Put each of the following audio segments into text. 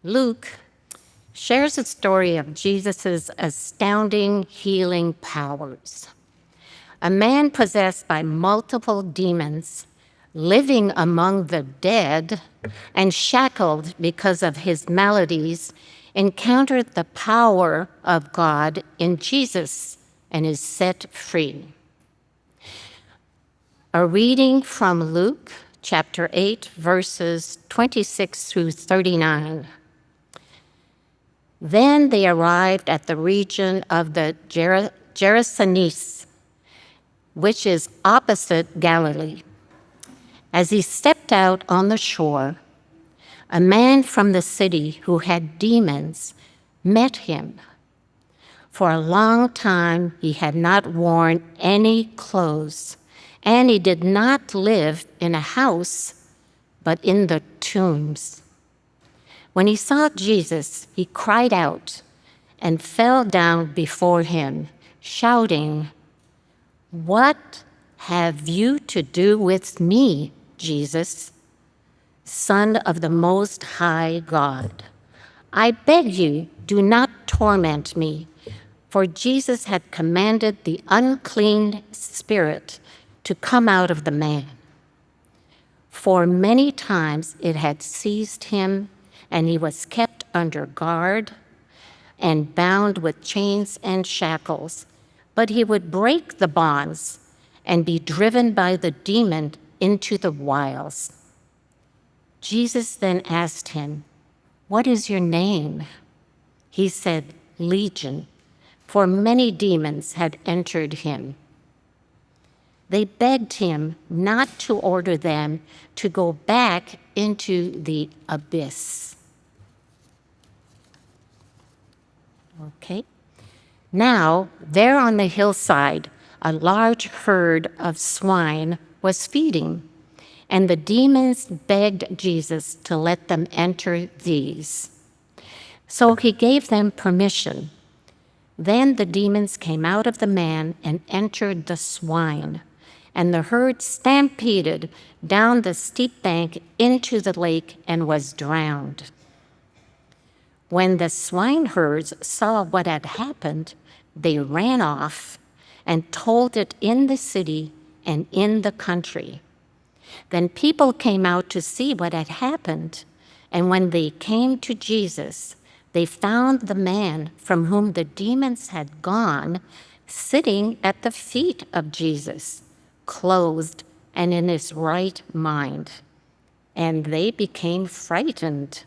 Luke shares a story of Jesus' astounding healing powers. A man possessed by multiple demons, living among the dead, and shackled because of his maladies, encountered the power of God in Jesus and is set free. A reading from Luke chapter 8, verses 26 through 39. Then they arrived at the region of the Gerasenes, which is opposite Galilee. As he stepped out on the shore, a man from the city who had demons met him. For a long time he had not worn any clothes, and he did not live in a house, but in the tombs. When he saw Jesus, he cried out and fell down before him, shouting, "What have you to do with me, Jesus, Son of the Most High God? I beg you, do not torment me." For Jesus had commanded the unclean spirit to come out of the man. For many times it had seized him, and he was kept under guard and bound with chains and shackles. But he would break the bonds and be driven by the demon into the wilds. Jesus then asked him, "What is your name?" He said, "Legion," for many demons had entered him. They begged him not to order them to go back into the abyss. Okay. Now, there on the hillside, a large herd of swine was feeding, and the demons begged Jesus to let them enter these. So he gave them permission. Then the demons came out of the man and entered the swine, and the herd stampeded down the steep bank into the lake and was drowned. When the swineherds saw what had happened, they ran off and told it in the city and in the country. Then people came out to see what had happened, and when they came to Jesus, they found the man from whom the demons had gone sitting at the feet of Jesus, clothed and in his right mind. And they became frightened.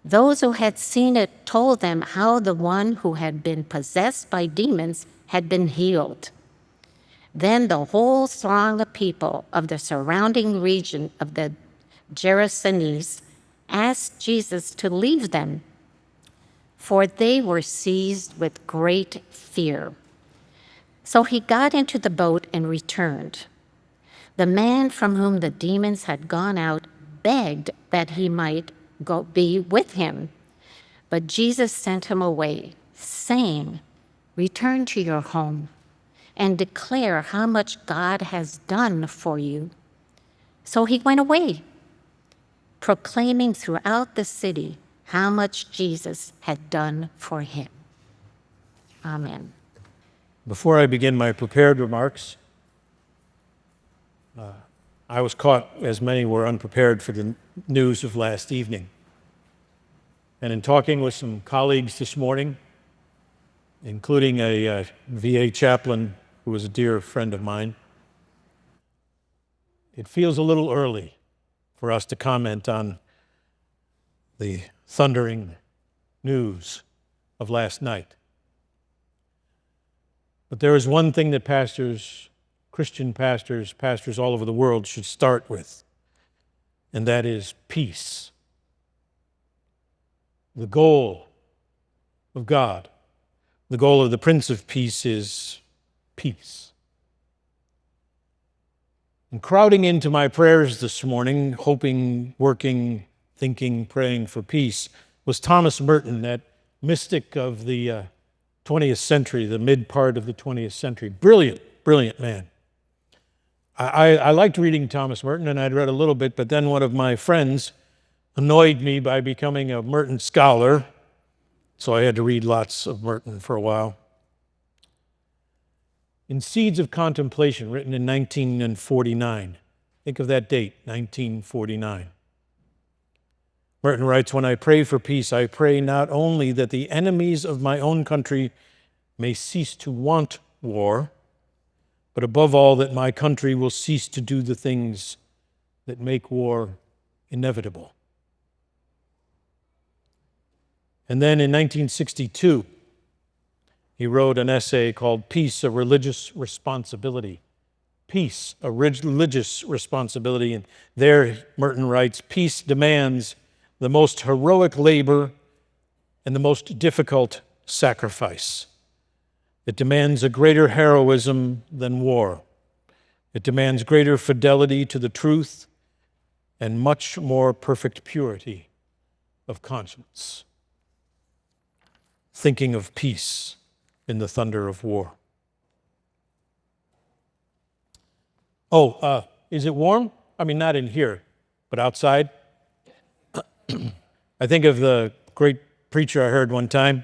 Those who had seen it told them how the one who had been possessed by demons had been healed. Then the whole throng of people of the surrounding region of the Gerasenes asked Jesus to leave them, for they were seized with great fear. So he got into the boat and returned. The man from whom the demons had gone out begged that he might be with him. But Jesus sent him away, saying, "Return to your home and declare how much God has done for you." So he went away, proclaiming throughout the city how much Jesus had done for him. Amen. Before I begin my prepared remarks, I was caught, as many were, unprepared for the news of last evening. And in talking with some colleagues this morning, including a VA chaplain who was a dear friend of mine, it feels a little early for us to comment on the thundering news of last night. But there is one thing that pastors, Christian pastors, pastors all over the world should start with, and that is peace. The goal of God, the goal of the Prince of Peace is peace. And crowding into my prayers this morning, hoping, working, thinking, praying for peace, was Thomas Merton, that mystic of the 20th century, the mid part of the 20th century. Brilliant, brilliant man. I liked reading Thomas Merton, and I'd read a little bit, but then one of my friends annoyed me by becoming a Merton scholar, so I had to read lots of Merton for a while. In Seeds of Contemplation, written in 1949, think of that date, 1949. Merton writes, "When I pray for peace, I pray not only that the enemies of my own country may cease to want war, but above all that my country will cease to do the things that make war inevitable." And then in 1962, he wrote an essay called Peace, a Religious Responsibility. Peace, a religious responsibility. And there, Merton writes, "Peace demands the most heroic labor and the most difficult sacrifice. It demands a greater heroism than war. It demands greater fidelity to the truth and much more perfect purity of conscience." Thinking of peace in the thunder of war. Oh, is it warm? I mean, not in here, but outside. I think of the great preacher I heard one time.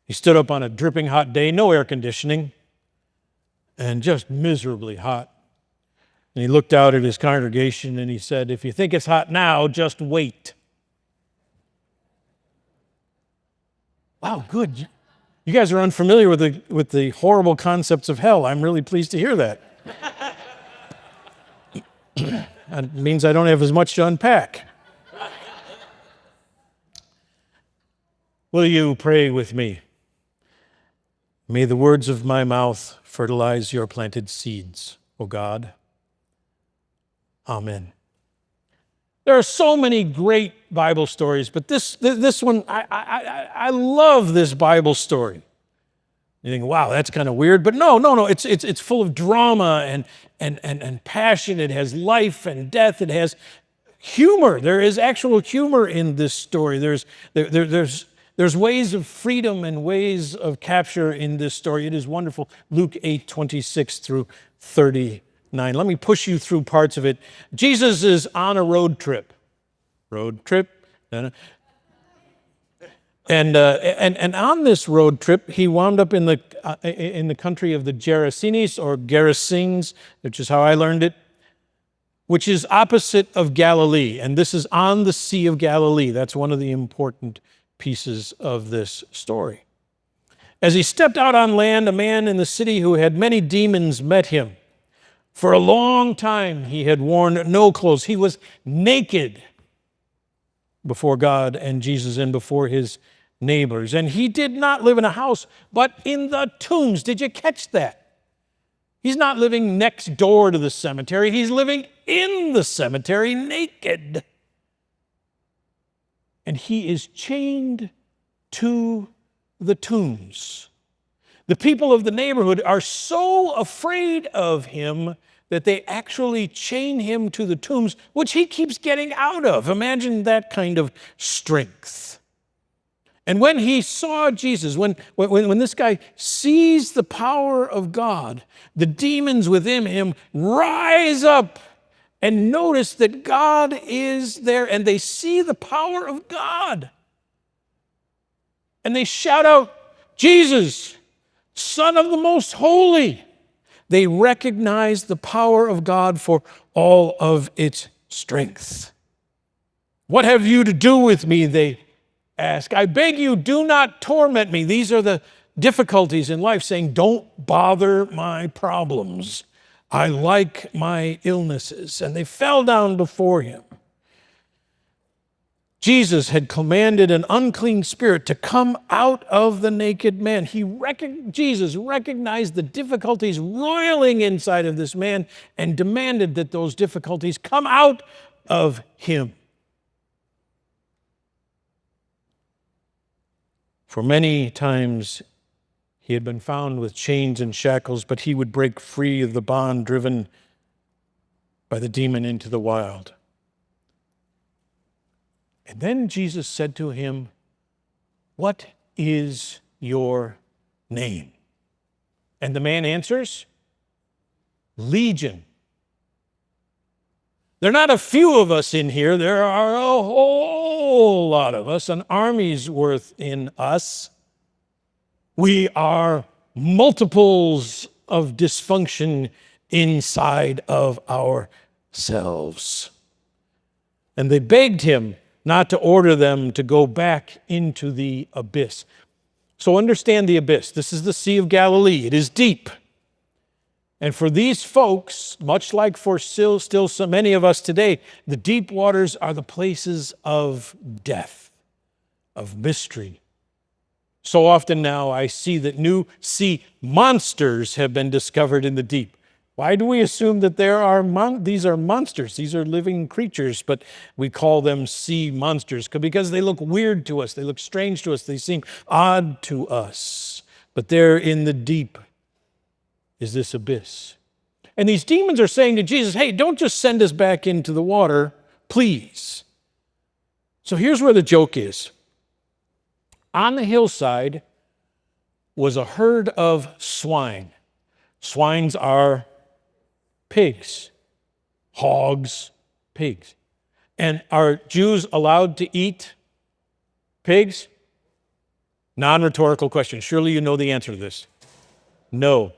He stood up on a dripping hot day, no air conditioning, and just miserably hot. And he looked out at his congregation and he said, "If you think it's hot now, just wait." Wow, good. You guys are unfamiliar with the horrible concepts of hell. I'm really pleased to hear that. That means I don't have as much to unpack. Will you pray with me? May the words of my mouth fertilize your planted seeds, O God. Amen. There are so many great Bible stories, but this one, I love this Bible story. You think, wow, that's kind of weird, but no, it's full of drama and passion. It has life and death. It has humor. There is actual humor in this story. There's ways of freedom and ways of capture in this story. It is wonderful. Luke 8:26 through 39. Let me push you through parts of it. Jesus is on a road trip. And on this road trip, he wound up in the country of the Gerasenes or Gerasenes, which is how I learned it, which is opposite of Galilee. And this is on the Sea of Galilee. That's one of the important pieces of this story. As he stepped out on land, a man in the city who had many demons met him. For a long time, he had worn no clothes. He was naked before God and Jesus and before his neighbors. And he did not live in a house, but in the tombs. Did you catch that? He's not living next door to the cemetery. He's living in the cemetery naked. And he is chained to the tombs. The people of the neighborhood are so afraid of him that they actually chain him to the tombs, which he keeps getting out of. Imagine that kind of strength. And when he saw Jesus, when this guy sees the power of God, the demons within him rise up and notice that God is there, and they see the power of God. And they shout out, "Jesus, Son of the Most Holy." They recognize the power of God for all of its strength. "What have you to do with me?" they ask. "I beg you, do not torment me." These are the difficulties in life, saying, "Don't bother my problems. I like my illnesses." And they fell down before him. Jesus had commanded an unclean spirit to come out of the naked man. Jesus recognized the difficulties roiling inside of this man and demanded that those difficulties come out of him. For many times he had been found with chains and shackles, but he would break free of the bond driven by the demon into the wild. And then Jesus said to him, "What is your name?" And the man answers, "Legion." There are not a few of us in here. There are a whole lot of us, an army's worth in us. We are multiples of dysfunction inside of ourselves. And they begged him not to order them to go back into the abyss. So understand the abyss. This is the Sea of Galilee. It is deep. And for these folks, much like for still so many of us today, the deep waters are the places of death, of mystery. So often now I see that new sea monsters have been discovered in the deep. Why do we assume that these are monsters? These are living creatures, but we call them sea monsters because they look weird to us. They look strange to us. They seem odd to us. But they're in the deep. Is this abyss. And these demons are saying to Jesus, hey, don't just send us back into the water, please. So here's where the joke is. On the hillside was a herd of swine. Swines are pigs, hogs, pigs. And are Jews allowed to eat pigs? Non-rhetorical question. Surely you know the answer to this. No.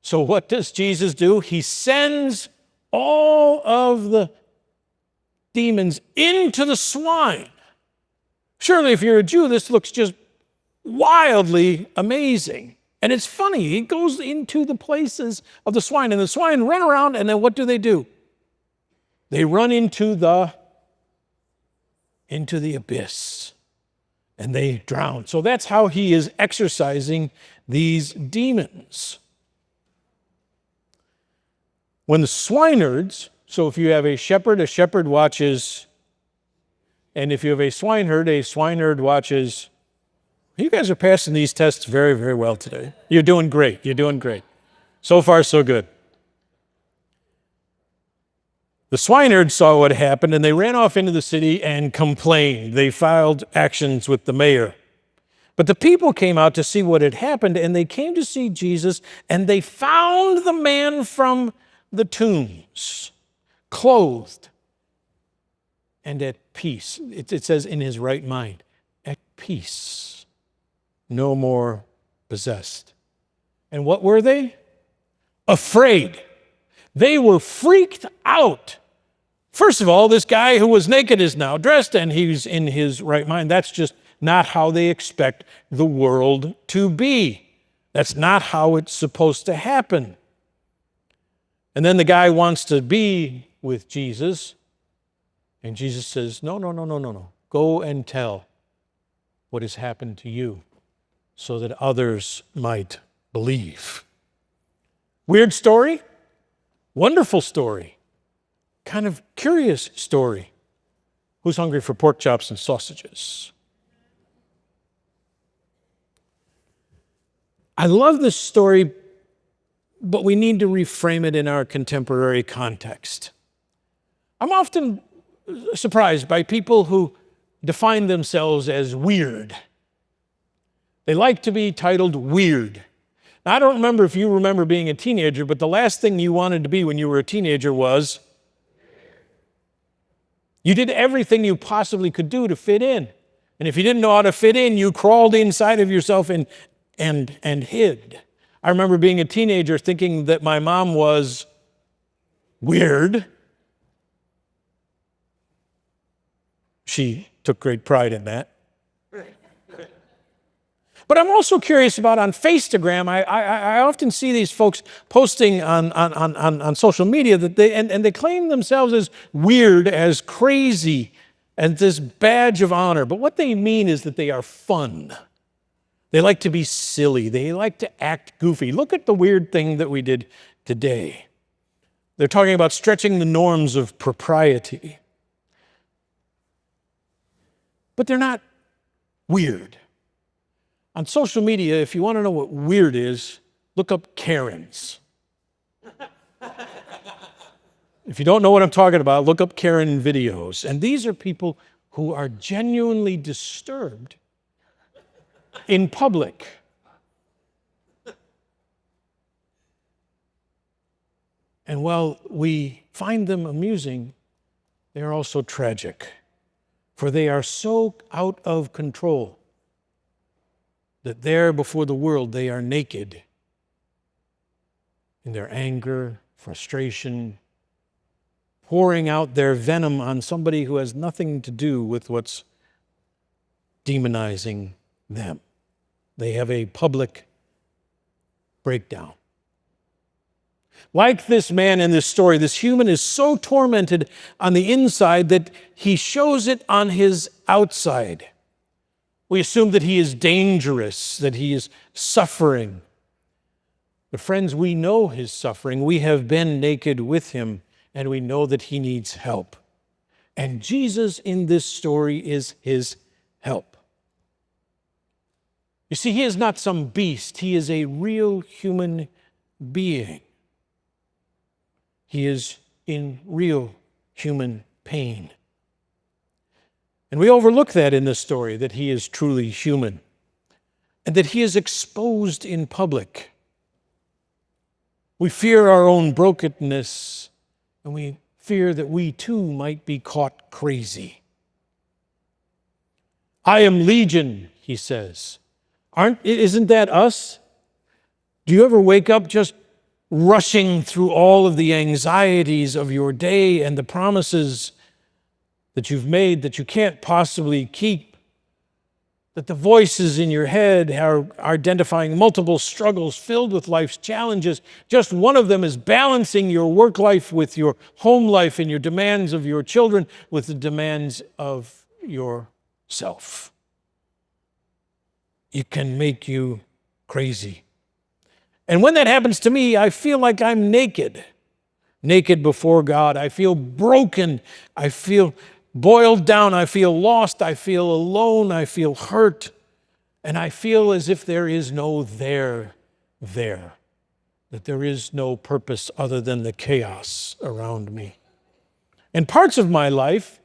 So what does Jesus do? He sends all of the demons into the swine. Surely if you're a Jew, this looks just wildly amazing. And it's funny, he goes into the places of the swine, and the swine run around, and then what do? They run into the abyss, and they drown. So that's how he is exorcising these demons. When the swineherds, so if you have a shepherd watches, and if you have a swineherd watches. You guys are passing these tests very, very well today. You're doing great. You're doing great. So far, so good. The swineherds saw what happened, and they ran off into the city and complained. They filed actions with the mayor. But the people came out to see what had happened, and they came to see Jesus, and they found the man from the tombs, clothed and at peace. It says in his right mind, at peace. No more possessed. And what were they? Afraid. They were freaked out. First of all, this guy who was naked is now dressed and he's in his right mind. That's just not how they expect the world to be. That's not how it's supposed to happen. And then the guy wants to be with Jesus, and Jesus says, no. Go and tell what has happened to you, so that others might believe. Weird story, wonderful story, kind of curious story. Who's hungry for pork chops and sausages? I love this story, but we need to reframe it in our contemporary context. I'm often surprised by people who define themselves as weird. They like to be titled weird. Now, I don't remember if you remember being a teenager, but the last thing you wanted to be when you were a teenager was you did everything you possibly could do to fit in. And if you didn't know how to fit in, you crawled inside of yourself and hid. I remember being a teenager thinking that my mom was weird. She took great pride in that. But I'm also curious about on Faceagram. I often see these folks posting on social media that they claim themselves as weird, as crazy, and this badge of honor. But what they mean is that they are fun. They like to be silly. They like to act goofy. Look at the weird thing that we did today. They're talking about stretching the norms of propriety. But they're not weird. On social media, if you want to know what weird is, look up Karens. If you don't know what I'm talking about, look up Karen videos. And these are people who are genuinely disturbed in public. And while we find them amusing, they are also tragic, for they are so out of control that there before the world they are naked in their anger, frustration, pouring out their venom on somebody who has nothing to do with what's demonizing them. They have a public breakdown. Like this man in this story, this human is so tormented on the inside that he shows it on his outside. We assume that he is dangerous, that he is suffering. But friends, we know his suffering. We have been naked with him, and we know that he needs help. And Jesus in this story is his help. You see, he is not some beast. He is a real human being. He is in real human pain. And we overlook that in this story, that he is truly human and that he is exposed in public. We fear our own brokenness, and we fear that we too might be caught crazy. I am legion, he says. Isn't that us? Do you ever wake up just rushing through all of the anxieties of your day and the promises that you've made that you can't possibly keep? That the voices in your head are identifying multiple struggles filled with life's challenges. Just one of them is balancing your work life with your home life and your demands of your children with the demands of yourself. It can make you crazy. And when that happens to me, I feel like I'm naked before God. I feel broken. I feel boiled down. I feel lost. I feel alone. I feel hurt. And I feel as if there is no there, that there is no purpose other than the chaos around me. And parts of my life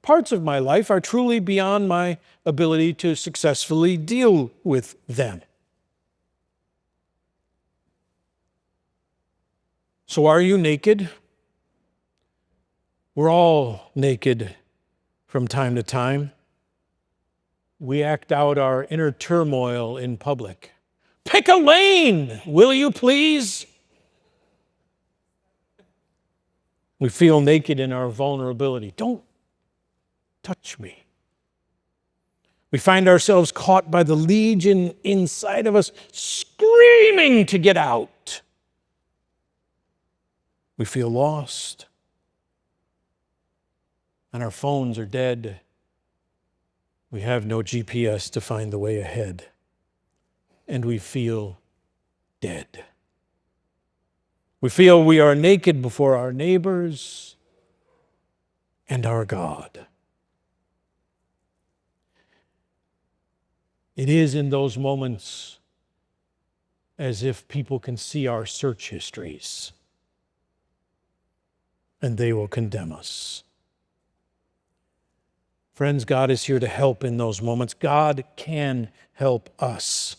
are truly beyond my ability to successfully deal with them. So are you naked? We're all naked from time to time. We act out our inner turmoil in public. Pick a lane, will you please? We feel naked in our vulnerability. Don't touch me. We find ourselves caught by the legion inside of us, screaming to get out. We feel lost, and our phones are dead. We have no GPS to find the way ahead, and we feel dead. We feel we are naked before our neighbors and our God. It is in those moments as if people can see our search histories, and they will condemn us. Friends, God is here to help in those moments. God can help us.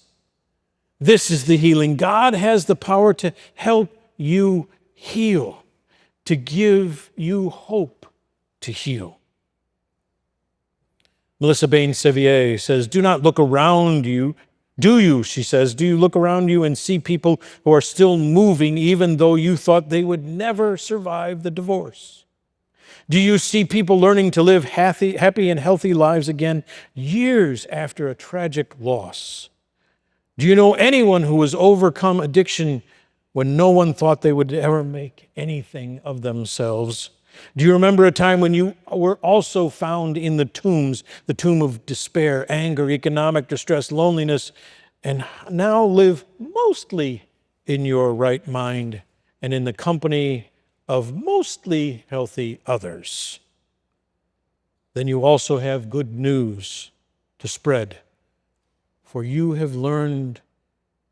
This is the healing. God has the power to help you heal, to give you hope to heal. Melissa Bain-Sevier says, do not look around you. Do you, she says, do you look around you and see people who are still moving even though you thought they would never survive the divorce? Do you see people learning to live happy and healthy lives again years after a tragic loss? Do you know anyone who has overcome addiction when no one thought they would ever make anything of themselves? Do you remember a time when you were also found in the tombs, the tomb of despair, anger, economic distress, loneliness, and now live mostly in your right mind and in the company of mostly healthy others? Then you also have good news to spread, for you have learned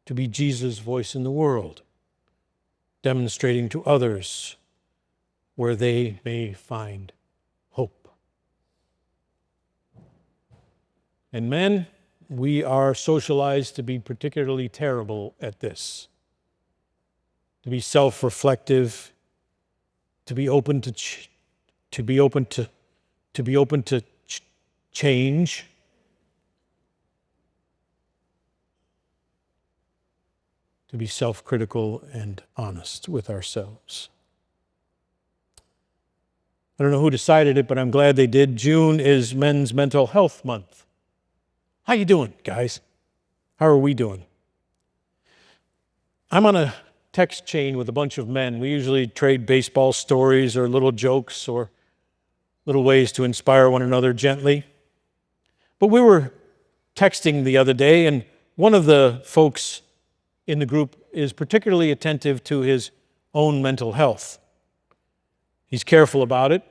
to be Jesus' voice in the world, demonstrating to others where they may find hope. And men, we are socialized to be particularly terrible at this, to be self-reflective to be open to to be open to change, to be self-critical and honest with ourselves. I don't know who decided it, but I'm glad they did. June is Men's Mental Health Month. How you doing, guys? How are we doing? I'm on a text chain with a bunch of men. We usually trade baseball stories or little jokes or little ways to inspire one another gently. But we were texting the other day, and one of the folks in the group is particularly attentive to his own mental health. He's careful about it,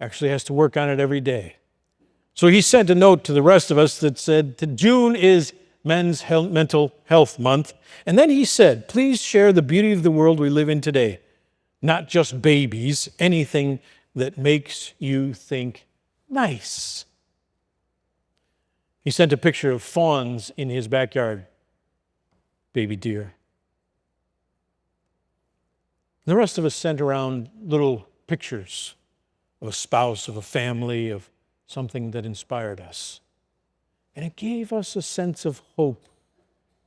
actually has to work on it every day. So he sent a note to the rest of us that said, June is Men's Mental Health Month. And then he said, please share the beauty of the world we live in today. Not just babies, anything that makes you think nice. He sent a picture of fawns in his backyard. Baby deer. The rest of us sent around little pictures of a spouse, of a family, of something that inspired us. And it gave us a sense of hope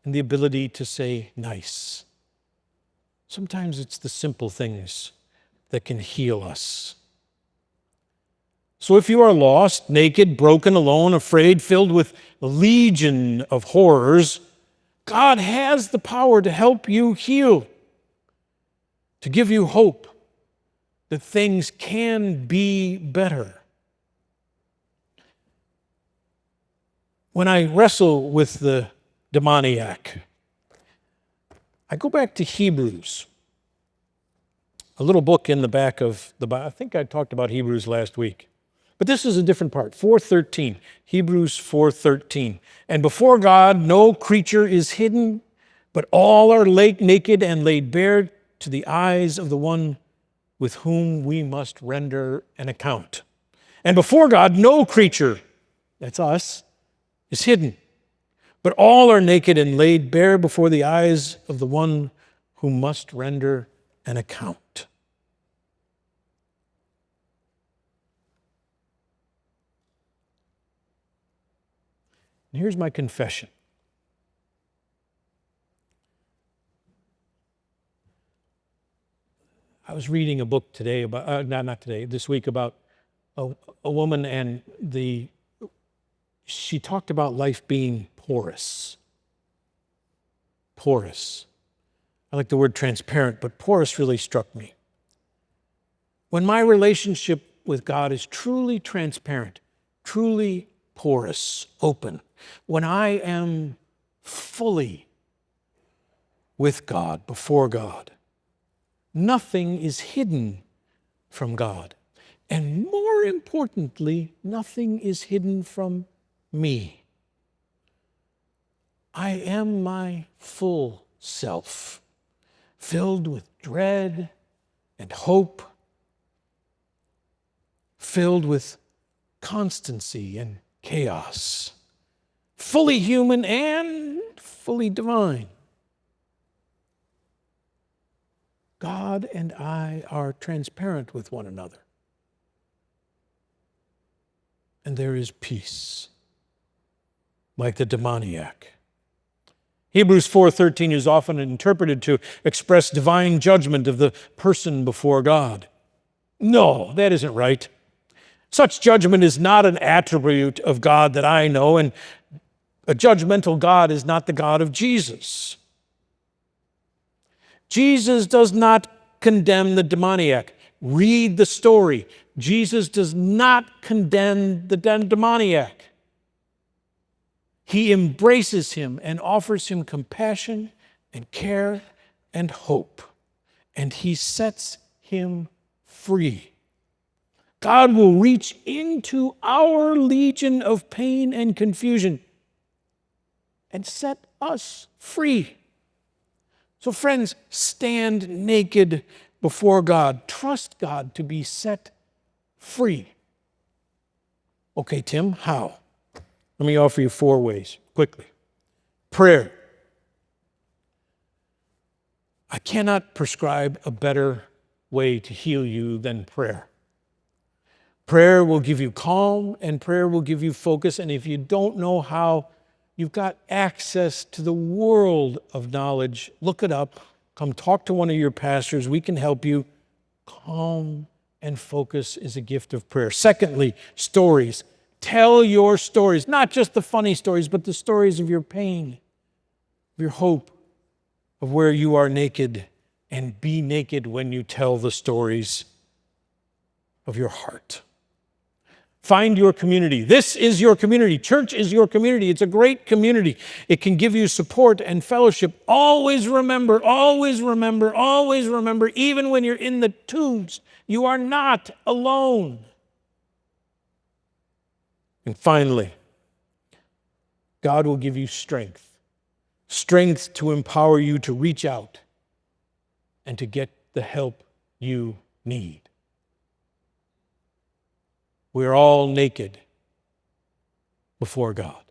and the ability to say nice. Sometimes it's the simple things that can heal us. So if you are lost, naked, broken, alone, afraid, filled with a legion of horrors, God has the power to help you heal, to give you hope that things can be better. When I wrestle with the demoniac, I go back to Hebrews, a little book in the back of the Bible. I think I talked about Hebrews last week. But this is a different part, 4:13, Hebrews 4:13. And before God, no creature is hidden, but all are naked and laid bare to the eyes of the one with whom we must render an account. And before God, no creature, that's us, is hidden, but all are naked and laid bare before the eyes of the one who must render an account. And here's my confession. I was reading a book today about, this week about a woman, and she talked about life being porous. Porous. I like the word transparent, but porous really struck me. When my relationship with God is truly transparent, truly porous, open, when I am fully with God, before God, nothing is hidden from God. And more importantly, nothing is hidden from me. I am my full self, filled with dread and hope, filled with constancy and chaos, fully human and fully divine. God and I are transparent with one another. And there is peace, like the demoniac. Hebrews 4:13 is often interpreted to express divine judgment of the person before God. No, that isn't right. Such judgment is not an attribute of God that I know, and a judgmental God is not the God of Jesus. Jesus does not condemn the demoniac. Read the story. Jesus does not condemn the demoniac. He embraces him and offers him compassion and care and hope, and he sets him free. God will reach into our legion of pain and confusion and set us free. So friends, stand naked before God. Trust God to be set free. Okay, Tim, how? Let me offer you 4 ways, quickly. Prayer. I cannot prescribe a better way to heal you than prayer. Prayer will give you calm, and prayer will give you focus. And if you don't know how, you've got access to the world of knowledge. Look it up. Come talk to one of your pastors. We can help you. Calm and focus is a gift of prayer. Secondly, stories. Tell your stories, not just the funny stories, but the stories of your pain, of your hope, of where you are naked, and be naked when you tell the stories of your heart. Find your community. This is your community. Church is your community. It's a great community. It can give you support and fellowship. Always remember, always remember, always remember, even when you're in the tombs, you are not alone. And finally, God will give you strength. Strength to empower you to reach out and to get the help you need. We're all naked before God.